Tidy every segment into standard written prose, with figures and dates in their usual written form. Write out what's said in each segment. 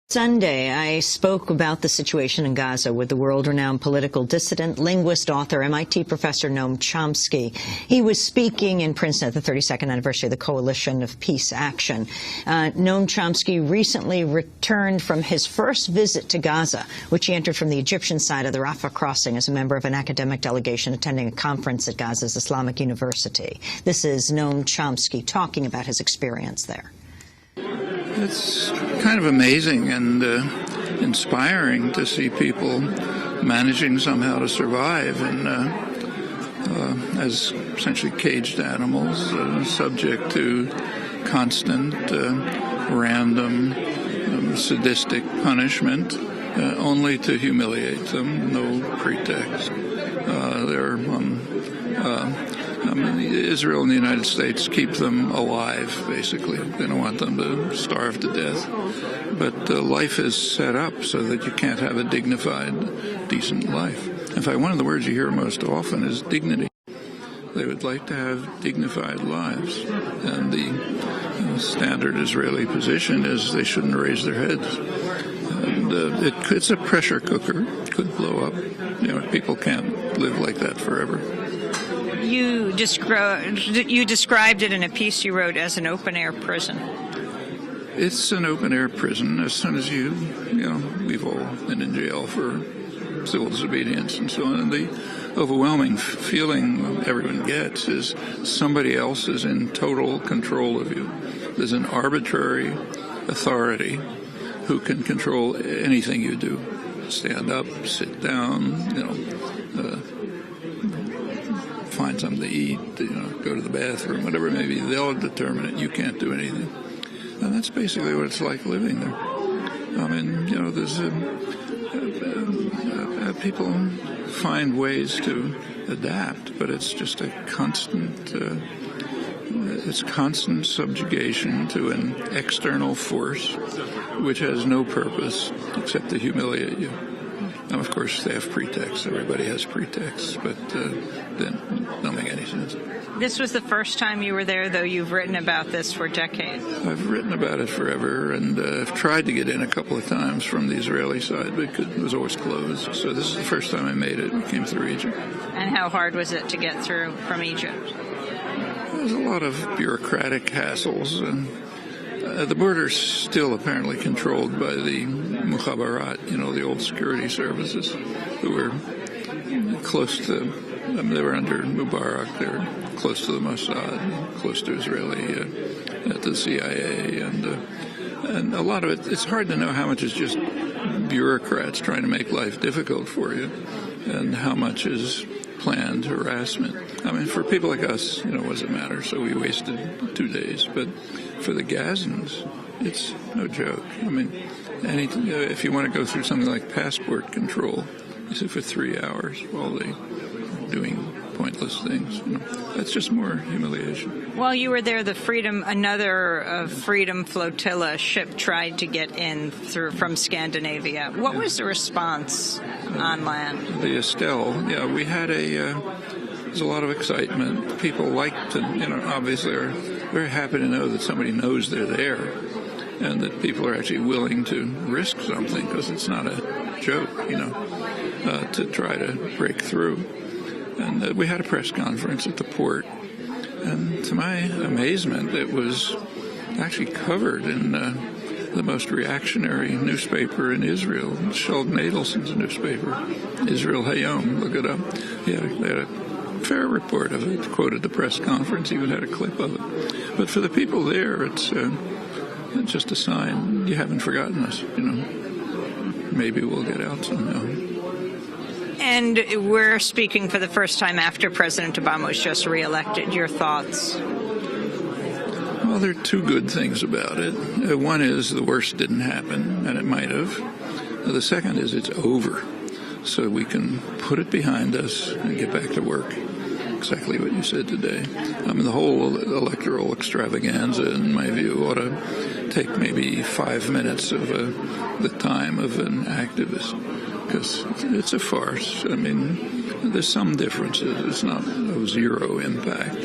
Sunday, I spoke about the situation in Gaza with the world-renowned political dissident, linguist, author, MIT professor Noam Chomsky. He was speaking in Princeton at the 32nd anniversary of the Coalition of Peace Action. Noam Chomsky recently returned from his first visit to Gaza, which he entered from the Egyptian side of the Rafah crossing as a member of an academic delegation attending a conference at Gaza's Islamic University. This is Noam Chomsky talking about his experience there. It's kind of amazing and inspiring to see people managing somehow to survive and as essentially caged animals, subject to constant, random, sadistic punishment, only to humiliate them, no pretext. Israel and the United States keep them alive, basically. They don't want them to starve to death. But life is set up so that you can't have a dignified, decent life. In fact, one of the words you hear most often is dignity. They would like to have dignified lives. And the standard Israeli position is they shouldn't raise their heads. And it's a pressure cooker. It could blow up. People can't live like that forever. You described it in a piece you wrote as an open-air prison. It's an open-air prison. As soon as we've all been in jail for civil disobedience and so on. And the overwhelming feeling everyone gets is somebody else is in total control of you. There's an arbitrary authority who can control anything you do. Stand up, sit down, find something to eat, go to the bathroom, whatever it may be. They'll determine it. You can't do anything. And that's basically what it's like living there. I mean, there's people find ways to adapt, but it's just a constant, it's constant subjugation to an external force which has no purpose except to humiliate you. Now, of course, they have pretexts. Everybody has pretexts, but then don't make any sense. This was the first time you were there, though you've written about this for decades. I've written about it forever, and I've tried to get in a couple of times from the Israeli side, but it was always closed. So this is the first time I made it. We came through Egypt. And how hard was it to get through from Egypt? There's a lot of bureaucratic hassles, and the border's still apparently controlled by the Mukhabarat, the old security services, who were close to, they were under Mubarak, they were close to the Mossad, close to Israeli, at the CIA, and a lot of it, it's hard to know how much is just bureaucrats trying to make life difficult for you, and how much is planned harassment. I mean, for people like us, what does it matter? So we wasted 2 days, but for the Gazans, it's no joke. I mean, if you want to go through something like passport control, you sit for 3 hours while they're doing pointless things. That's just more humiliation. While you were there, another Freedom Flotilla ship tried to get in from Scandinavia. What was the response on land? The Estelle, we had there's a lot of excitement. People like to, obviously are very happy to know that somebody knows they're there and that people are actually willing to risk something, because it's not a joke, to try to break through. And we had a press conference at the port, and to my amazement, it was actually covered in the most reactionary newspaper in Israel, Sheldon Adelson's newspaper, Israel Hayom. Look it up. They had a fair report of it, quoted the press conference, even had a clip of it. But for the people there, it's just a sign you haven't forgotten us. Maybe we'll get out somehow. And we're speaking for the first time after President Obama was just reelected. Your thoughts? Well, there are two good things about it. One is the worst didn't happen, and it might have. The second is it's over, so we can put it behind us and get back to work. Exactly what you said today. I mean, the whole electoral extravaganza, in my view, ought to take maybe 5 minutes of the time of an activist, because it's a farce. I mean, there's some differences. It's not zero impact,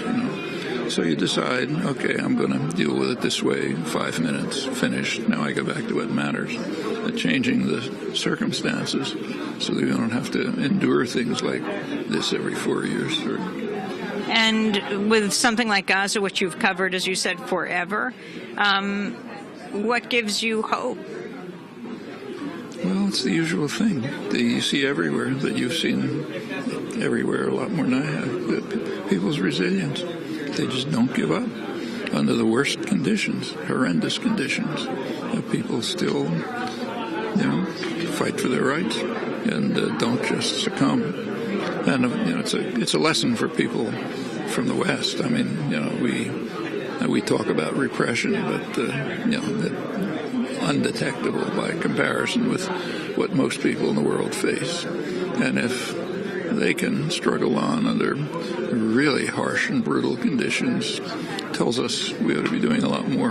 So you decide, okay, I'm going to deal with it this way, 5 minutes, finished. Now I go back to what matters, changing the circumstances so that we don't have to endure things like this every 4 years. And with something like Gaza, which you've covered, as you said, forever, what gives you hope? Well, it's the usual thing that you see everywhere, that you've seen everywhere a lot more than I have. People's resilience. They just don't give up under the worst conditions, horrendous conditions. People still, fight for their rights and don't just succumb. And it's a lesson for people from the West. I mean, we talk about repression, but undetectable by comparison with what most people in the world face. And if they can struggle on under really harsh and brutal conditions, tells us we ought to be doing a lot more.